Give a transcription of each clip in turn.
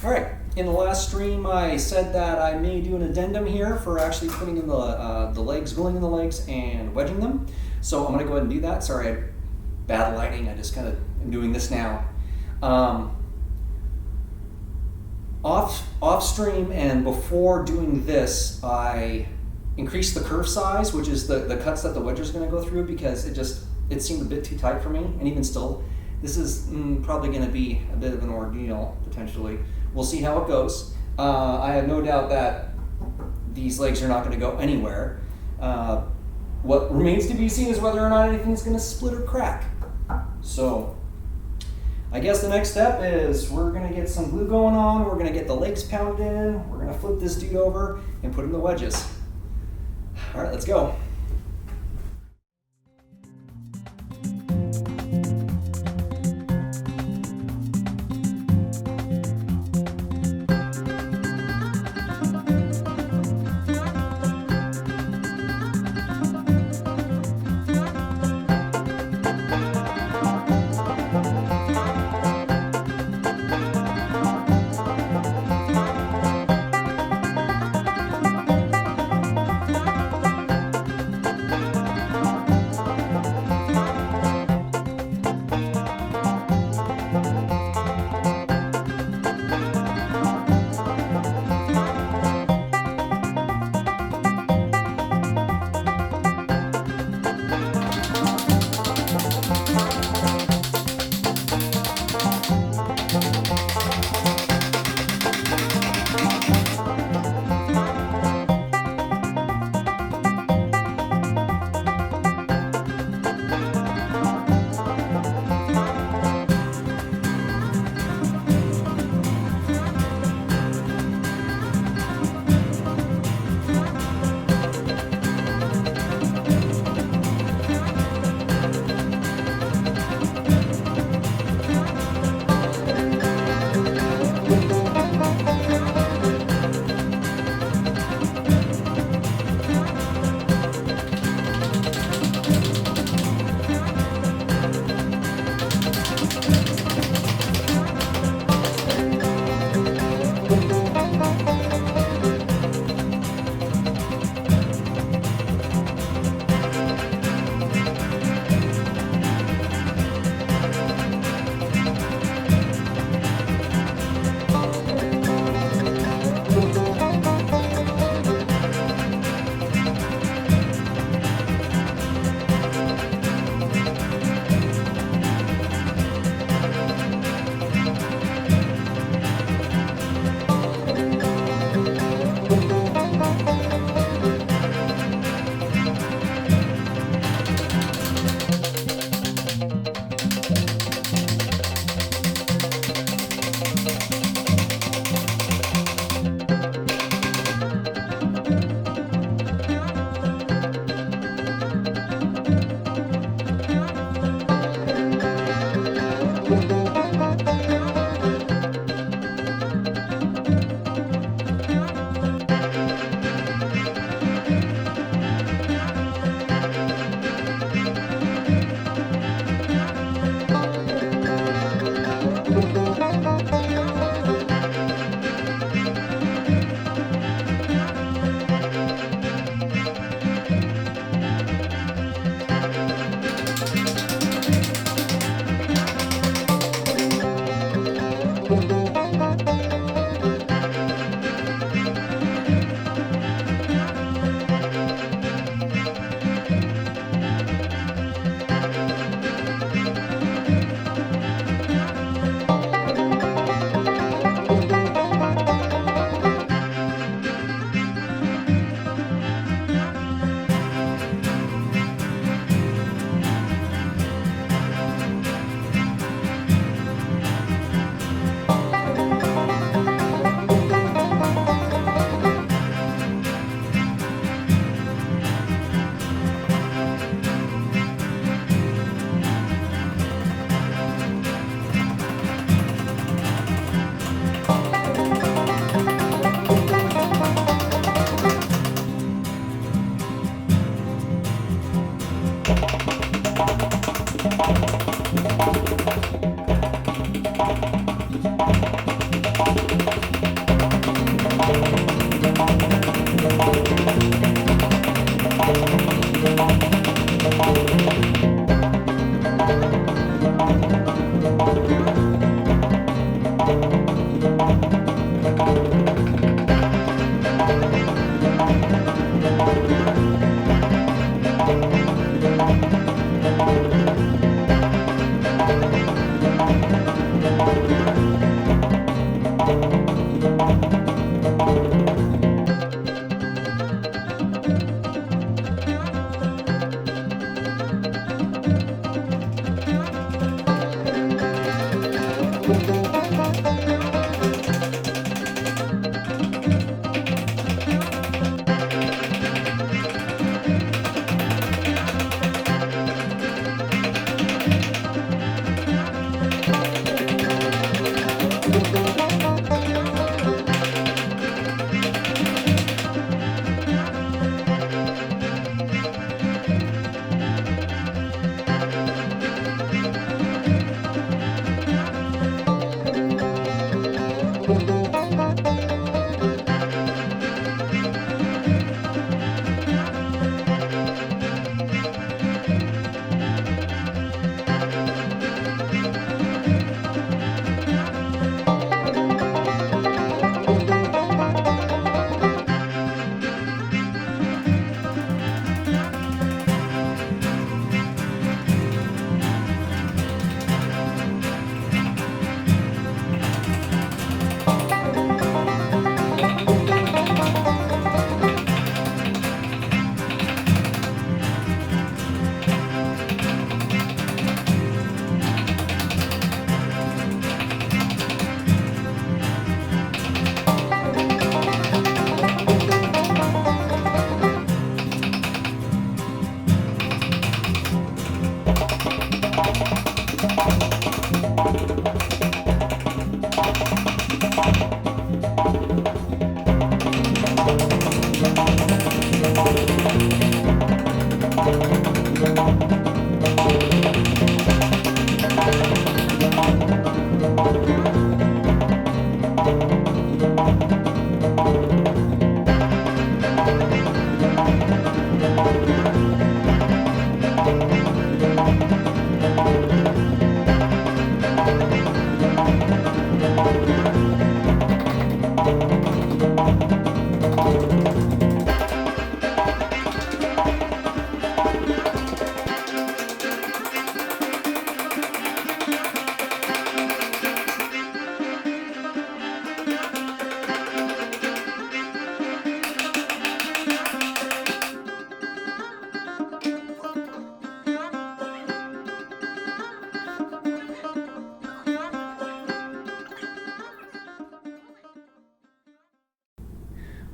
All right, in the last stream I said that I may do an addendum here for actually putting in the legs, gluing in the legs and wedging them. So I'm gonna go ahead and do that. Sorry, I had bad lighting, I just kind of am doing this now. Off stream and before doing this, I increased the kerf size, which is the cuts that the wedge is gonna go through, because it seemed a bit too tight for me, and even still, this is probably gonna be a bit of an ordeal, potentially. We'll see how it goes. I have no doubt that these legs are not going to go anywhere. What remains to be seen is whether or not anything's going to split or crack. So I guess the next step is we're going to get some glue going on. We're going to get the legs pounded in. We're going to flip this dude over and put in the wedges. All right, let's go.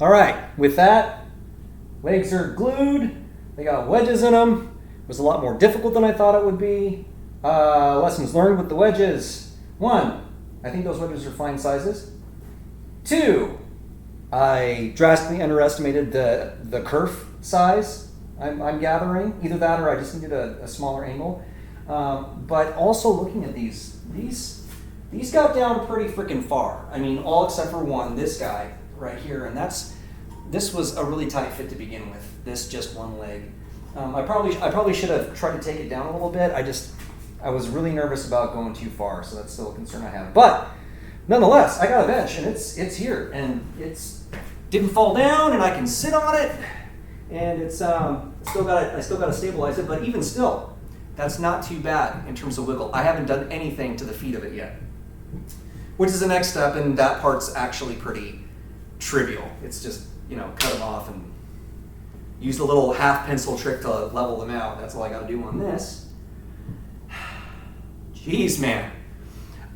All right, with that, legs are glued. They got wedges in them. It was a lot more difficult than I thought it would be. Lessons learned with the wedges. 1, I think those wedges are fine sizes. 2, I drastically underestimated the kerf size I'm gathering. Either that or I just needed a smaller angle. But also looking at these got down pretty freaking far. I mean, all except for one, this guy right here, and this was a really tight fit to begin with. This just one leg. I probably should have tried to take it down a little bit. I was really nervous about going too far, so that's still a concern I have. But nonetheless, I got a bench, and it's here, and it's didn't fall down, and I can sit on it, and it's I still got to stabilize it. But even still, that's not too bad in terms of wiggle. I haven't done anything to the feet of it yet, which is the next step, and that part's actually pretty trivial. It's just, cut them off and use the little half pencil trick to level them out. That's all I got to do on this. Jeez, man.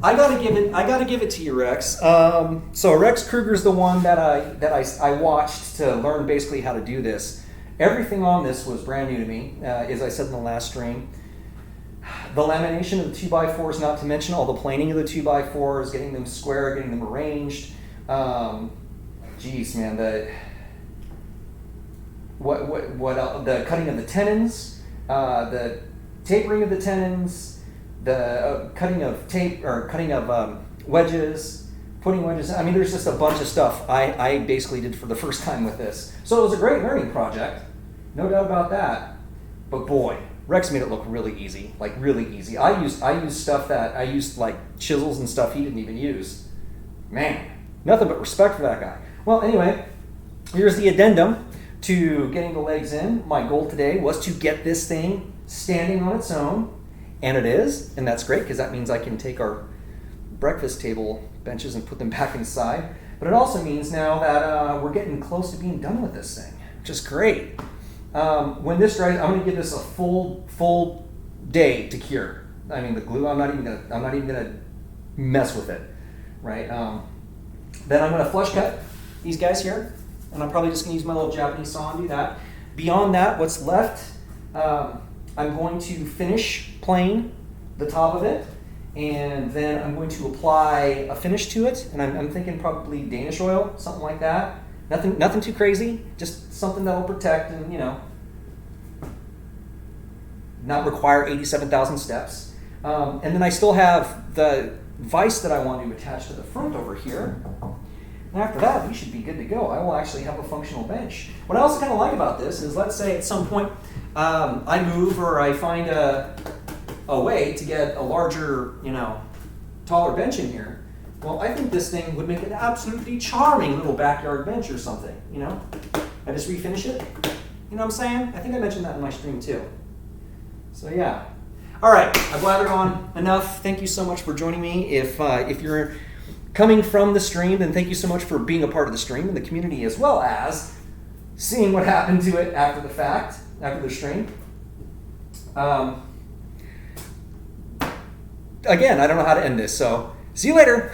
I gotta give it to you, Rex. So Rex Kruger's the one that I watched to learn basically how to do this. Everything on this was brand new to me, as I said in the last stream. The lamination of the 2x4s, not to mention all the planing of the 2x4s, getting them square, getting them arranged. Geez, man, the cutting of the tenons, the tapering of the tenons, the cutting of wedges, putting wedges. I mean, there's just a bunch of stuff I basically did for the first time with this. So it was a great learning project, no doubt about that. But boy, Rex made it look really easy, like really easy. I used stuff that I used like chisels and stuff he didn't even use. Man, nothing but respect for that guy. Well, anyway, here's the addendum to getting the legs in. My goal today was to get this thing standing on its own, and it is, and that's great because that means I can take our breakfast table benches and put them back inside. But it also means now that we're getting close to being done with this thing, which is great. When this dries, I'm going to give this a full day to cure. I mean, the glue, I'm not even gonna mess with it, right? Then I'm going to flush cut these guys here, and I'm probably just going to use my little Japanese saw and do that. Beyond that, what's left, I'm going to finish plane the top of it, and then I'm going to apply a finish to it, and I'm thinking probably Danish oil, something like that. Nothing too crazy, just something that'll protect and, not require 87,000 steps. And then I still have the vise that I want to attach to the front over here. And after that, we should be good to go. I will actually have a functional bench. What I also kind of like about this is, let's say at some point I move or I find a way to get a larger, taller bench in here. Well, I think this thing would make an absolutely charming little backyard bench or something, I just refinish it. You know what I'm saying? I think I mentioned that in my stream too. So yeah. All right, I've blathered on enough. Thank you so much for joining me. If you're coming from the stream, then thank you so much for being a part of the stream and the community, as well as seeing what happened to it after the fact, after the stream. Again, I don't know how to end this, so see you later.